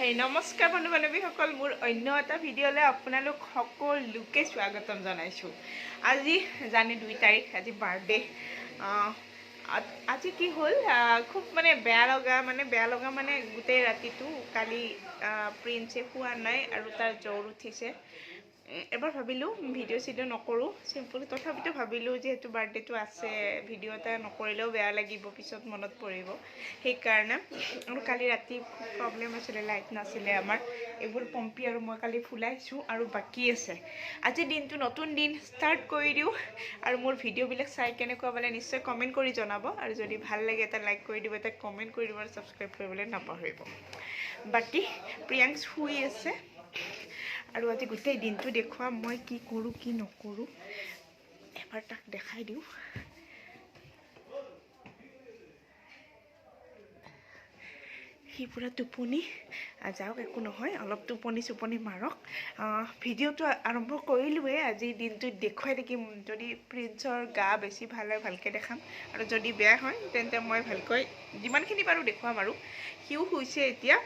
হেই নমস্কাৰ বন্ধু বান্ধৱীসকল মোৰ অন্য এটা ভিডিঅ'লৈ আপোনালোক সকলোকে স্বাগতম জনাইছোঁ। আজি জানি 2 তাৰিখ, আজি বাৰ্থডে। আজি কি হ'ল, খুব বেয়া লগা মানে গোটেই ৰাতিটো কালি প্ৰিন্সে শুৱা নাই আৰু তাৰ জ্বৰ উঠিছে। এবাৰ ভাবিলোঁ ভিডিঅ' নকৰোঁ, চিম্পল। তথাপিতো ভাবিলোঁ যিহেতু বাৰ্থডেটো আছে, ভিডিঅ' এটা নকৰিলেও বেয়া লাগিব, পিছত মনত পৰিব। সেইকাৰণে আৰু কালি ৰাতি খুব প্ৰব্লেম হৈছিলে, লাইট নাছিলে আমাৰ। এইবোৰ পম্পী আৰু মই কালি ফুলাইছোঁ আৰু বাকী আছে। আজি দিনটো নতুন দিন ষ্টাৰ্ট কৰি দিওঁ। আৰু মোৰ ভিডিঅ'বিলাক চাই কেনেকুৱা পালে নিশ্চয় কমেণ্ট কৰি জনাব। আৰু যদি ভাল লাগে এটা লাইক কৰি দিব, এটা কমেণ্ট কৰি দিব আৰু ছাবস্ক্ৰাইব কৰিবলৈ নাপাহৰিব। বাকী প্ৰিয়াংশ শুই আছে আৰু আজি গোটেই দিনটো দেখুৱাম মই কি কৰোঁ কি নকৰোঁ। এবাৰ তাক দেখাই দিওঁ। সি পুৰা টোপনি যাওক, একো নহয়, অলপ টোপনি মাৰক। ভিডিঅ'টো আৰম্ভ কৰিলোঁৱে। আজিৰ দিনটোত দেখুৱাই থাকিম। যদি প্ৰিন্সৰ গা বেছি ভাল হয় ভালকৈ দেখাম, আৰু যদি বেয়া হয় তেন্তে মই ভালকৈ যিমানখিনি পাৰোঁ দেখুৱাম। আৰু সিও শুইছে এতিয়া।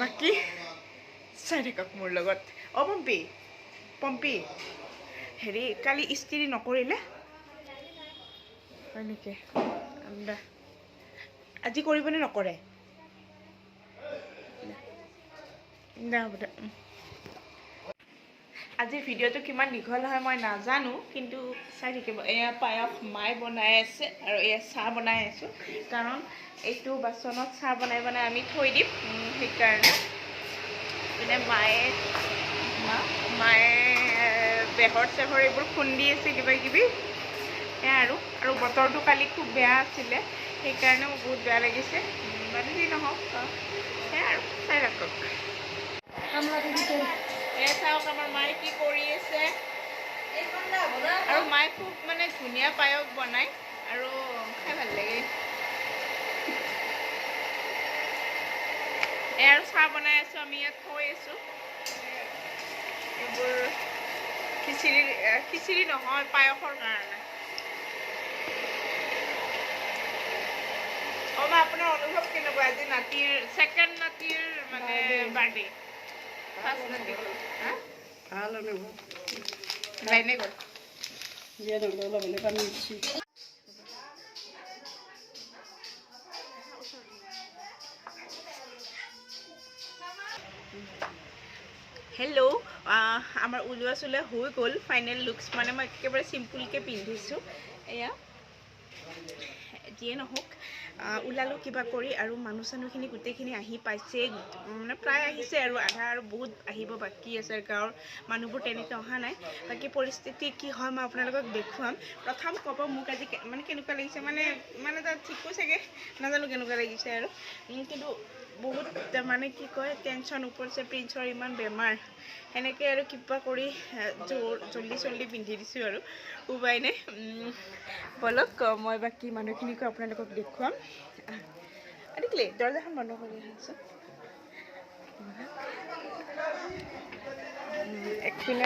বাকী চাই থাকক মোৰ লগত। পম্পী হেৰি, কালি ইস্ত্ৰি নকৰিলে হয় নেকি? আজি কৰিবনে নকৰে? হ'ব দে। আজিৰ ভিডিঅ'টো কিমান দীঘল হয় মই নাজানো, কিন্তু চাই থাকিব। এয়া পায়স মায়ে বনাই আছে আৰু এয়া চাহ বনাই আছোঁ, কাৰণ এইটো বাচনত চাহ বনাই আমি থৈ দিম। সেইকাৰণে মানে মায়ে বেহৰ চেহৰ এইবোৰ খুন্দি আছে, কিবা কিবি সেয়া। আৰু বতৰটো কালি খুব বেয়া আছিলে, সেইকাৰণে মোৰ বহুত বেয়া লাগিছে। বাৰু যি নহওক, সেয়া আৰু চাই ৰাখক। চাওক আমাৰ মায়ে কি কৰি আছে। আৰু মায়ে খুব ধুনীয়া পায়স বনায় আৰু খাই ভাল লাগে। আৰু চাহ বনাই আছোঁ, আমি ইয়াত থৈ আছোঁ। এইবোৰ খিচিৰি নহয়, পায়সৰ কাৰণে। মা, আপোনাৰ অনুভৱ কেনেকুৱা? আজি নাতিৰ ছেকেণ্ড নাতিৰ বাৰ্থডে। ফাৰ্ষ্ট নাতি গ'ল। ভাল অনুভৱ। লাইনে গ'ল। হেল্ল', আমাৰ ওলোৱা চোলোৱা হৈ গ'ল। ফাইনেল লুকছ মই একেবাৰে চিম্পুলকৈ পিন্ধিছোঁ। এয়া যিয়ে নহওক, ওলালোঁ কিবা কৰি। আৰু মানুহ চানুহখিনি গোটেইখিনি আহি পাইছে, প্ৰায় আহিছে আৰু আধা, আৰু বহুত আহিব বাকী আছে। গাঁৱৰ মানুহবোৰ তেনেকৈ অহা নাই। বাকী পৰিস্থিতি কি হয় মই আপোনালোকক দেখুৱাম। প্ৰথম ক'ব মোক আজি কেনেকুৱা লাগিছে, তাত ঠিকো চাগে নাজানো কেনেকুৱা লাগিছে। আৰু কিন্তু বহুত কি কয়, টেনশ্যন ওপৰছে। প্ৰিন্সৰ ইমান বেমাৰ, সেনেকৈ আৰু কিবা কৰি জল্দি পিন্ধি দিছোঁ আৰু উপায় নাই। বলক মই বাকী মানুহখিনিকো আপোনালোকক দেখুৱাম। দেখিলে দৰ্জাখন বন্ধ কৰি আহিছোঁ। একপিনে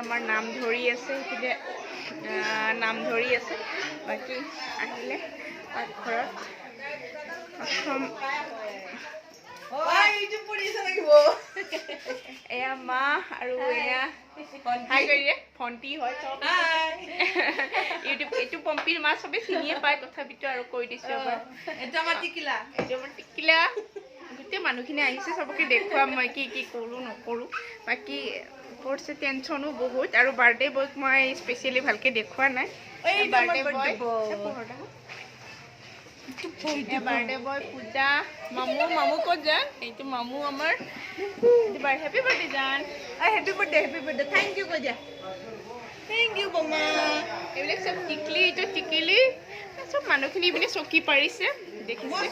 আমাৰ নাম ধৰি আছে, সেইপিনে নাম ধৰি আছে। বাকী আহিলে পাকঘৰত প্ৰথম এয়া মা আৰু এয়া ভণ্টি হয়। এইটো পম্পীৰ মা, চবেই চিনিয়ে পায়, তথাপিতো আৰু কৈ দিছোঁ। এইটো আমাৰ টিকিলা। গোটেই মানুহখিনি আহিছে, চবকে দেখুৱাম মই কি কি কৰোঁ নকৰোঁ। বাকী পঢ়ছে টেনশ্যনো বহুত। আৰু বাৰ্থডে বয়ক মই স্পেচিয়েলি ভালকৈ দেখুওৱা নাই। বাৰ্থডে বয় পূজা, মামু ক'ত যান? এইটো মামু আমাৰ। হেপী বাৰ্থডে জান। Happy birthday. থেংক ইউ কৈ দিয়া। থেংক ইউ বমা। এইবিলাক চব টিকলি চব মানুহখিনি পিনে চকী পাৰিছে, দেখিছে,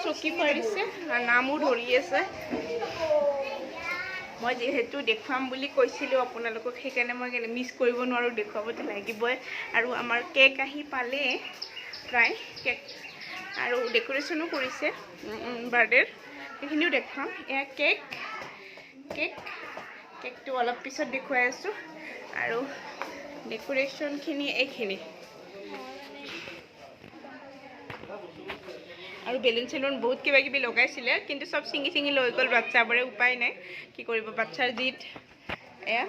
চকী পাৰিছে, নামো ধৰি আছে। মই যিহেতু দেখুৱাম বুলি কৈছিলোঁ আপোনালোকক, সেইকাৰণে মই মিছ কৰিব নোৱাৰোঁ, দেখুৱাবতো লাগিবই। আৰু আমাৰ কেক আহি পালে প্ৰায়, কেক আৰু ডেক'ৰেশ্যনো কৰিছে বাৰ্থডেৰ, সেইখিনিও দেখুৱাম। এয়া কেকটো অলপ পিছত দেখুৱাই আছোঁ। আৰু ডেক'ৰেশ্যনখিনি এইখিনি। আৰু বেলুন চেলুন বহুত কিবা কিবি লগাইছিলে কিন্তু চব ছিঙি ছিঙি লৈ গ'ল বাচ্চাবোৰে উপায় নাই কি কৰিব বাচ্চাৰ জিদ এয়া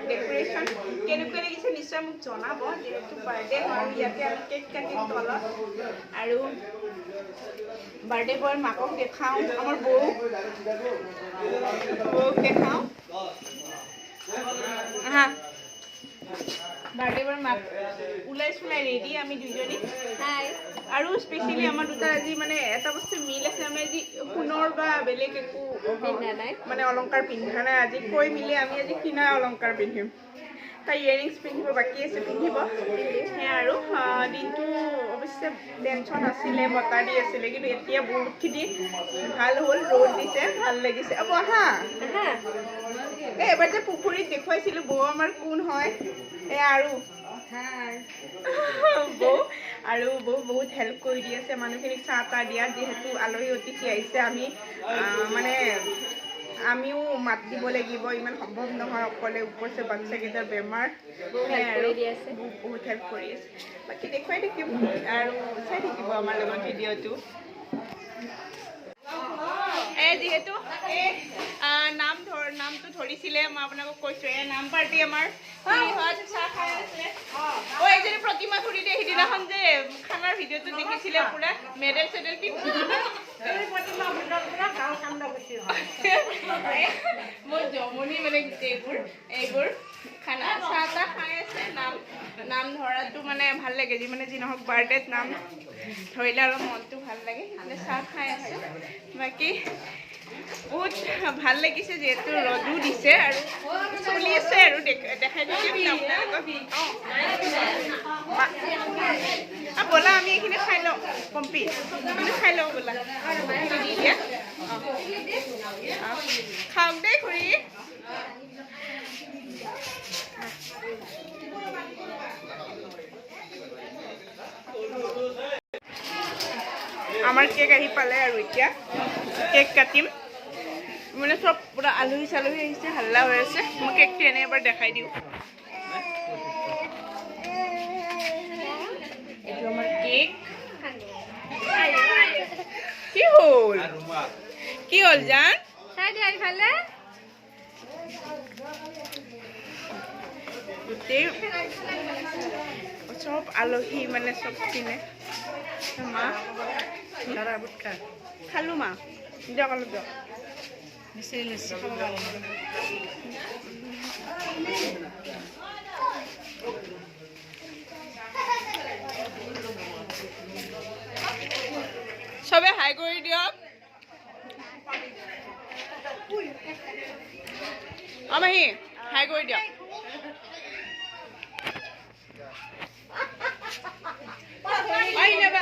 ডেকোৰেশ্যন কেনেকুৱা লাগিছে নিশ্চয় মোক জনাব যিহেতু বাৰ্থডে আৰু ইয়াতে আমি কেক কাটিম তলত আৰু বাৰ্থডে বয়ৰ মাকক দেখাওঁ আমাৰ বৌক দেখাওঁ হা বাৰ্থডে বয়ৰ মাক ওলাইছোঁ নাই ৰেডি আমি দুজনী হাই আৰু স্পেচিয়েলি আমাৰ দুটাৰ আজি মানে এটা বস্তু মিল আছে আমি আজি সোণৰ বা বেলেগ একো পিন্ধা নাই মানে অলংকাৰ পিন্ধা নাই আজি কৈ মিলি আমি আজি কিনা অলংকাৰ পিন্ধিম তাই ইয়েৰিংছ পিন্ধিব বাকী আছে পিন্ধিব সেয়া আৰু দিনটো অৱশ্যে টেনশ্যন আছিলে বতাহ দি আছিলে কিন্তু এতিয়া বহুতখিনি ভাল হ'ল ৰ'দ দিছে ভাল লাগিছে বহা এই এবাৰ যে পুখুৰীত দেখুৱাইছিলোঁ বৌ আমাৰ কোন হয় এয়া আৰু বৌ আৰু বৌ বহুত হেল্প কৰি দি আছে মানুহখিনিক চাহ তাহ দিয়া যিহেতু আলহী অতিথি আহিছে আমি মানে আমিও মাত দিব লাগিব ইমান সম্ভৱ নহয় অকলে ওপৰছে বাচ্চাকেইটাৰ বেমাৰ আৰু বহুত হেল্প কৰি আছে বাকী দেখুৱাই থাকিম আৰু চাই থাকিব আমাৰ লগত ভিডিঅ'টো যিহেতু এই নামটো ধৰিছিলে মই আপোনালোকক কৈছোঁ এই নাম পাৰ্টি আমাৰ চাহ খাই আছে এইজনী প্ৰতিমা খুৰী দিয়ে সিদিনাখন যে খানাৰ ভিডিঅ'টো দেখিছিলে পুৰা মেডেল চেডেল পিন্ধি মোৰ জমনি মানে এইবোৰ খানা চাহ তাহ খাই আছে নাম ধৰাটো মানে ভাল লাগে যি নহওক বাৰ্থডেত নাম ধৰিলে অলপ মনটো ভাল লাগে সেইকাৰণে চাহ খাই আছে বাকী বহুত ভাল লাগিছে যিহেতু ৰ'দো দিছে আৰু চলি আছে আৰু দেখাই দিম ব'লা আমি এইখিনি খাই লওঁ পম্পী এইখিনি খাই লওঁ ব'লা দি দিয়া খাওক দেই খুৰী আমাৰ কেক আহি পালে আৰু এতিয়া কেক কাটিম মানে চব পুৰা আলহী চালহী আহিছে হাল্লা হৈ আছে মই কেকটো এনে এবাৰ দেখাই দিওঁ এইটো আমাৰ কেক কি হ'ল জান গোটেই চব আলহী মানে চব কিনে মা খালো মা দিয়ক অলপ দিয়ক চবে হাই কৰি দিয়ক মাহী হাই কৰি দিয়ক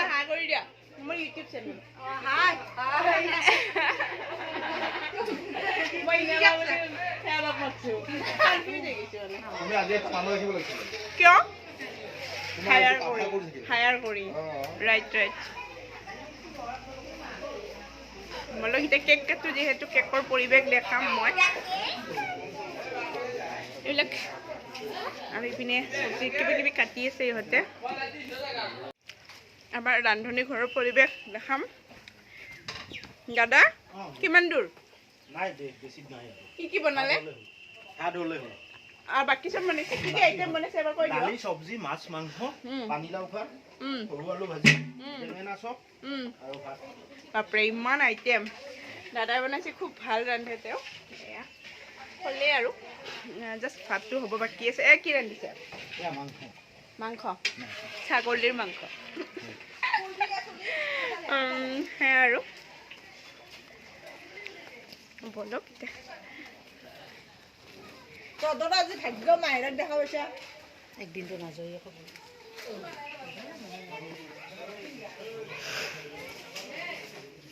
হাই কৰি দিয়ক মোৰ ইউটিউব চেনেল কিয় হায়াৰ কৰি ৰাইট বোলো সিহঁতে কেক কাটো যিহেতু কেকৰ পৰিৱেশ দেখাম মই এইবিলাক আৰু ইপিনে চব্জি কিবা কিবি কাটি আছে ইহঁতে আমাৰ ৰান্ধনী ঘৰৰ পৰিৱেশ দেখাম দাদা কিমান দূৰ কি বনালে বাকি সব বনাইছে কি আইটেম বনাইছে এবাৰ কৈ দিও দালি সবজি মাছ মাংস পানীলাও খা সৰু আলু ভাজি বেঙেনা চপ আৰু ভাত বাপৰে ইমান আইটেম দাদাই বনাইছে খুব ভাল ৰান্ধে তেওঁ এয়া হলে আৰু জাস্ট ভাতটো হ'ব বাকি আছে কি ৰান্ধিছে মাংস ছাগলীৰ মাংস হ্যাঁ আৰু বলক তদৰা আজি ভাগ্য মাইৰাক দেখা পাইছা একদিনটো নাজয়ে খবৰ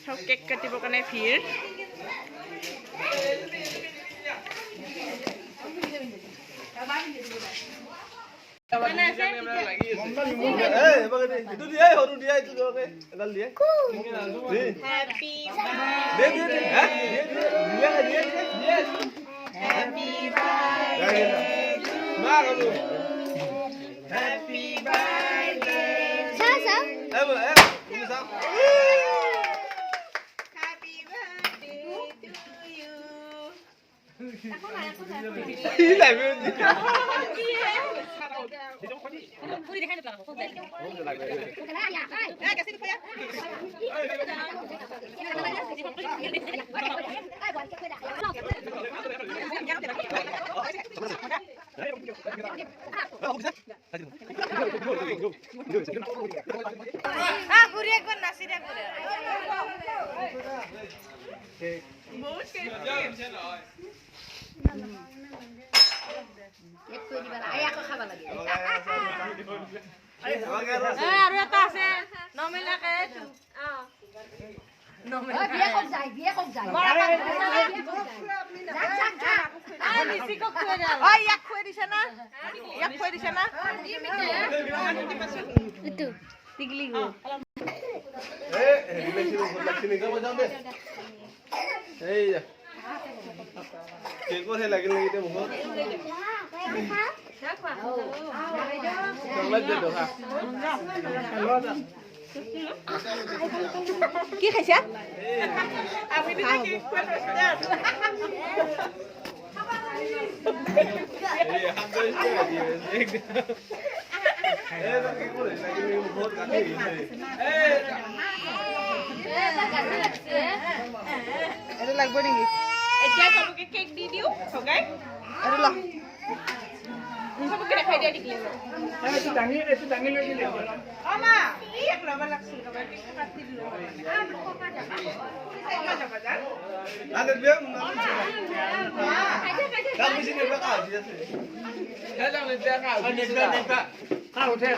সব কেক কাটিবৰ কাৰণে ভিৰ আৰু এটা আছে নমেলাকে কি খাইছা এইটো লাগব নেকি এতিয়া সবকে কেক দি দিও সগাই আৰু ল সবকে দেখাই দিয়া দিকি এইটো দাঙি লৈ দিলে আমা এক লবা লাগছিল ৰবা কেক কাটি দিলো আমা যাবা যা Ada dia menang. Kamu sini berapa dia sih? Saya jangan dia kau. খাওঁ উঠে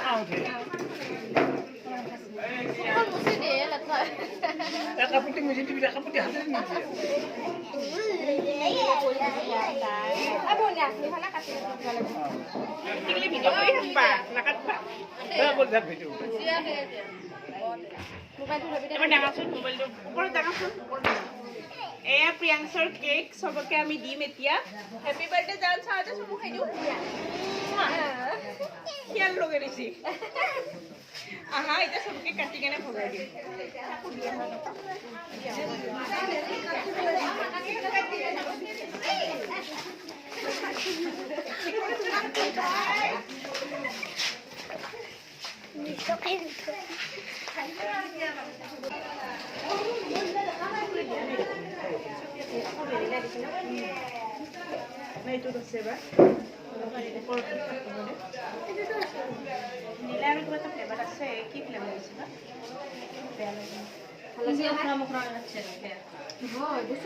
কাপোৰটি মুচি দিবি কাপোৰটি হাতে নিদিয়ে টিকলি ভিডিও কৰি থাকবা নাকাটবা বল যাক ভিডিও এবাৰ ডাঙাচোন মোবাইলটো ওপৰত ডাঙাচোন এয়া প্ৰিয়াংশৰ কেক সবকে আমি দিম এতিয়া হ্যাপি বাৰ্থডে জান চাওতে সব খাই দিও খেয়াল লগে দিছি আহা এটা সবকে কাটি কেনে ভগাই দিম Nah itu tuh seba. Nila আমি কত ফ্লেভার আছে কি ফ্লেভার আছে না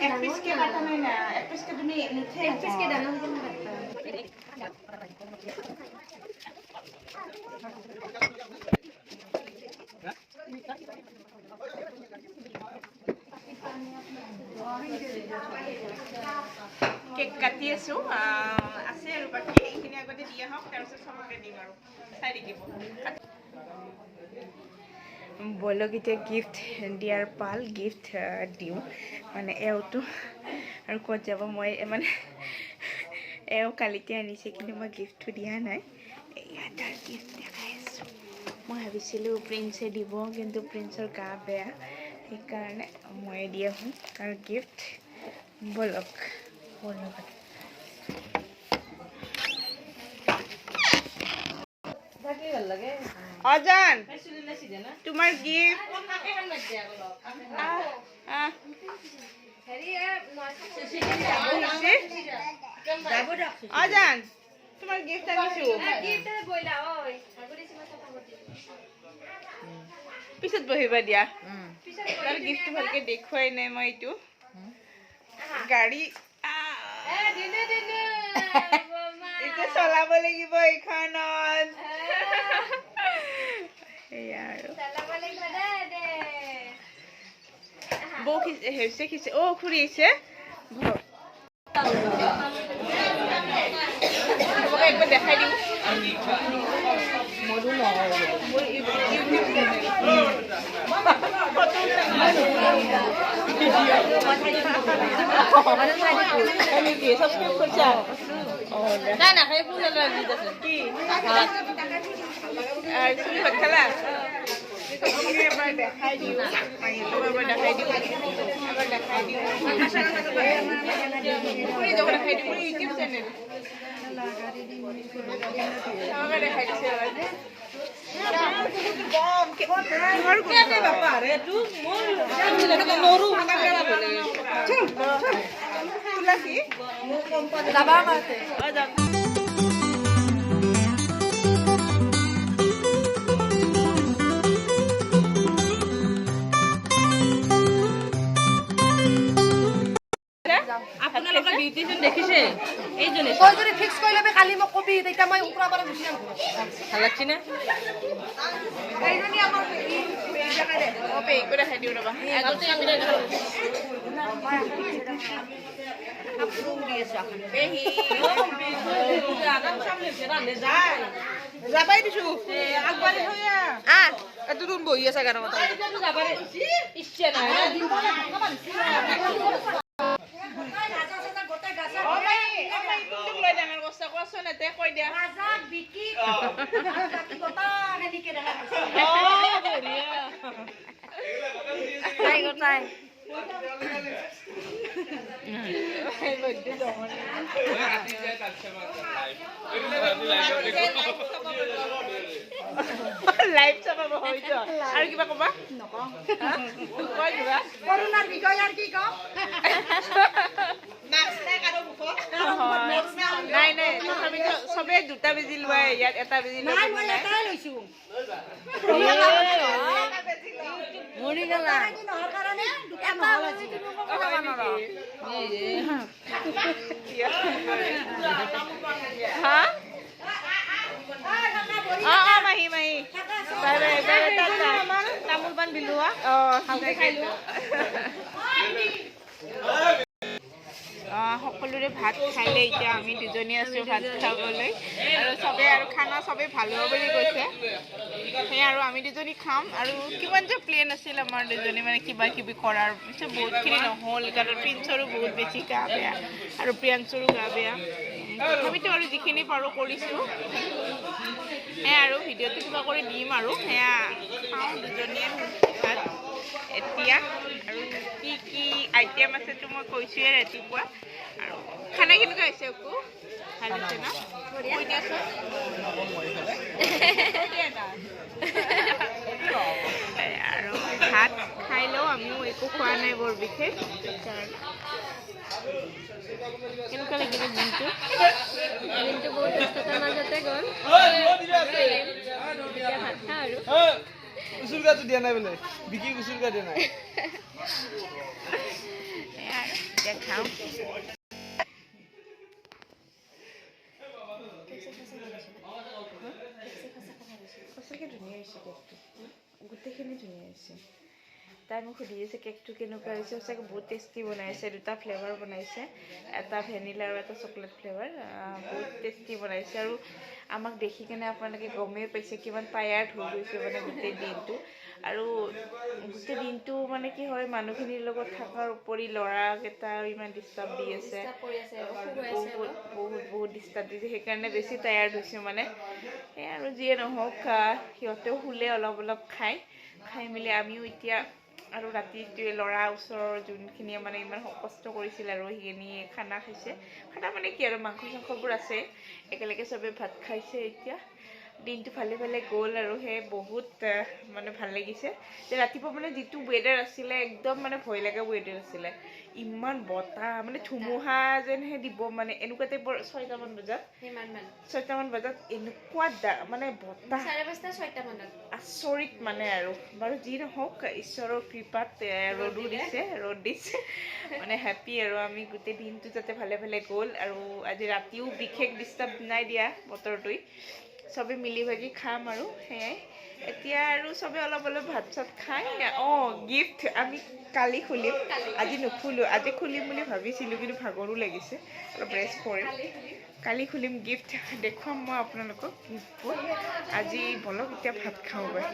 এক পিস কে বাটা নাই না এক পিস কে তুমি নিতে এক পিস কে দানা দিতে না কেক কাটি আছো আছে আৰু বাকি এইখিনি আগতে দিয়া হওক তাৰপিছত সবকে দিম আৰু চাই দিব বলক এতিয়া গিফ্ট দিয়াৰ পাল গিফ্ট দিওঁ মানে এওঁটো আৰু ক'ত যাব মই মানে এওঁ কালিতে আনিছে কিন্তু মই গিফ্টটো দিয়া নাই এয়া তাৰ গিফ্ট দেখাই আছোঁ মই ভাবিছিলোঁ প্ৰিন্সে দিব কিন্তু প্ৰিন্সৰ গা বেয়া সেইকাৰণে মই দি আহোঁ তাৰ গিফ্ট বলক অজান তোমাৰ গিফ্ট অজান তোমাৰ গিফ্ট আনিছো পিছত বহিবা দিয়া তাৰ গিফ্টটো ভালকে দেখুৱাই নাই মই এইটো গাড়ী এতিয়া চলাব লাগিব এইখনত এয়া আৰু বৌ খিছে অ' খুৰী আহিছে একবাৰ দেখাই দিওঁ না না সেই ফুল গীত আছে কি আৰ তুমি ভাত খালা এবাৰ দেখাই দিওঁ মাহীটোক এবাৰ দেখাই দিওঁ এবাৰ দেখাই দিওঁ দেখাই দিওঁ ইউটিউব চেনেল আমাকে দেখাই দিছে আপোনালোকে বিউটিচিয়ান দেখিছে এইজনী তই যদি ফিক্স কৰি ল'বি কালি মোক কবি তেতিয়া মই ওপৰৰ পৰা গুচি যাম ভাল লাগছি না এইজনী আমাৰ পেহীকো দেখাই দিওঁ ৰ'বা পেহী যাবাই দিছো আগবাঢ়ি থৈ আহ এইটো তুমি বহি আছা গানৰ কথা ইচ্ছা নাই লাইভ চাব হয়তো আৰু কিবা ক'বা কয় কিবা কৰোণাৰ বিষয়ে আৰু কি কম নাই নাই তথাপিতো চবে দুটা বেজি লোৱাই ইয়াত এটা বেজি লোৱা মই এটাই লৈছো মৰি গলা নহৰ কাৰণে দুটা নহ'লে হা মাহী মাহী তামোল পাণ দিলো সকলোৰে ভাত খাইলে এতিয়া আমি দুজনী আছো ভাত খাবলৈ আৰু চবে আৰু খানা চবে ভাল হ'ব বুলি কৈছে সেই আৰু আমি দুজনী খাম আৰু কিমান যে প্লেন আছিল আমাৰ দুজনী মানে কিবা কিবি কৰাৰ পিছত বহুতখিনি নহ'ল কাৰণ প্ৰিন্সৰো বহুত বেছি গা বেয়া আৰু প্ৰিয়াংশৰো গা বেয়া তথাপিতো আৰু যিখিনি পাৰোঁ কৰিছোঁ সেয়া আৰু ভিডিঅ'টো কিবা কৰি দিম আৰু সেয়া খাওঁ দুজনীয়ে ভাত এতিয়া আৰু কি কি আইটেম আছেতো মই কৈছোঁৱে ৰাতিপুৱা আৰু খানা কেনেকুৱা হৈছে একো ভাল হৈছে ন কৈ দিয়াচোন আৰু ভাত খাই লওঁ আমিও একো খোৱা নাই বৰ বিশেষ কেনেকুৱা লাগিলে দিনটো বহুত ব্যস্ততাৰ মাজতে গ'ল ভাত খা আৰু উচুলকাটো দিয়া নাই বোলে বিকি উচুলকা দিয়া নাই এতিয়া খাওঁ সঁচাকৈ ধুনীয়া হৈছে কেকটো গোটেইখিনি ধুনীয়া হৈছে তাই মোক সুধি আছে কেকটো কেনেকুৱা হৈছে সঁচাকৈ বহুত টেষ্টি বনাইছে দুটা ফ্লেভাৰ বনাইছে এটা ভেনিলা আৰু এটা চকলেট ফ্লেভাৰ বহুত টেষ্টি বনাইছে আৰু আমাক দেখি কেনে আপোনালোকে গমেই পাইছে কিমান টায়াৰ্ড হৈ গৈছে মানে গোটেই দিনটো আৰু গোটেই দিনটো মানে কি হয় মানুহখিনিৰ লগত থকাৰ উপৰি ল'ৰাকেইটা ইমান ডিষ্টাৰ্ব দি আছে বহুত ডিষ্টাৰ্ব দিছে সেইকাৰণে বেছি টায়াৰ্ড হৈছে মানে সেই আৰু যিয়ে নহওক সিহঁতেও শুলে অলপ খাই মেলি আমিও এতিয়া আৰু ৰাতিটোৱে ল'ৰা ওচৰৰ যোনখিনিয়ে মানে ইমান কষ্ট কৰিছিল আৰু সেইখিনিয়ে খানা খাইছে খানা মানে কি আৰু মাংস চাংসবোৰ আছে একেলগে চবে ভাত খাইছে এতিয়া দিনটো ভালে গ'ল আৰু সেই বহুত মানে ভাল লাগিছে যে ৰাতিপুৱা মানে যিটো ৱেডাৰ আছিলে একদম মানে ভয় লগা ৱেডাৰ আছিলে ইমান বতাহ মানে ধুমুহা যেনহে দিব মানে এনেকুৱা টাইপৰ 6টামান বজাত এনেকুৱা মানে বতাহ 5:30-6টা মানত আচৰিত মানে আৰু বাৰু যি নহওক ঈশ্বৰৰ কৃপাত ৰ'দ দিছে মানে হেপ্পী আৰু আমি গোটেই দিনটো যাতে ভালে গ'ল আৰু আজি ৰাতিও বিশেষ ডিষ্টাৰ্ব নাই দিয়া বতৰটোই চবে মিলি ভাগি খাম আৰু সেয়াই এতিয়া আৰু চবে অলপ ভাত চাত খাই গিফ্ট আমি কালি খুলিম আজি নুখুলোঁ আজি খুলিম বুলি ভাবিছিলোঁ কিন্তু ভাগৰো লাগিছে অলপ ৰেষ্ট কৰিম কালি খুলিম গিফ্ট দেখুৱাম মই আপোনালোকক গিফ্টবোৰ আজি বলক এতিয়া ভাত খাওঁগৈ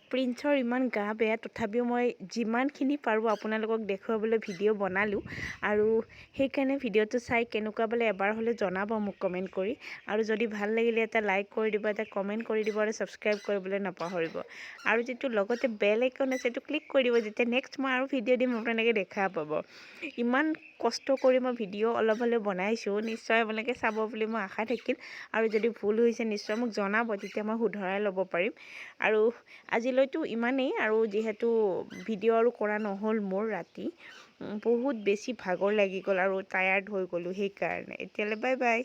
প্ৰিন্সৰ ইমান গা বেয়া, তথাপিও মই যিমানখিনি পাৰোঁ আপোনালোকক দেখুৱাবলৈ ভিডিঅ' বনালোঁ আৰু সেইকাৰণে ভিডিঅ'টো চাই কেনেকুৱা বোলে এবাৰ হ'লে জনাব মোক কমেণ্ট কৰি, আৰু যদি ভাল লাগিলে এটা লাইক কৰি দিব, এটা কমেণ্ট কৰি দিব আৰু ছাবস্ক্ৰাইব কৰিবলৈ নাপাহৰিব, আৰু যিটো লগতে বেল আইকন আছে সেইটো ক্লিক কৰি দিব, যেতিয়া নেক্সট মই আৰু ভিডিঅ' দিম আপোনালোকে দেখা পাব। ইমান কষ্ট কৰি মই ভিডিঅ' অলপ হ'লেও বনাইছোঁ, নিশ্চয় আপোনালোকে চাব বুলি মই আশা থাকিল, আৰু যদি ভুল হৈছে নিশ্চয় মোক জনাব, তেতিয়া মই শুধৰাই ল'ব পাৰিম। আৰু আজিলৈতো ইমানেই, আৰু যিহেতু ভিডিঅ' আৰু কৰা নহ'ল মোৰ ৰাতি, বহুত বেছি ভাগৰ লাগি গ'ল আৰু টায়াৰ্ড হৈ গ'লোঁ, সেইকাৰণে এতিয়ালৈ বাই বাই।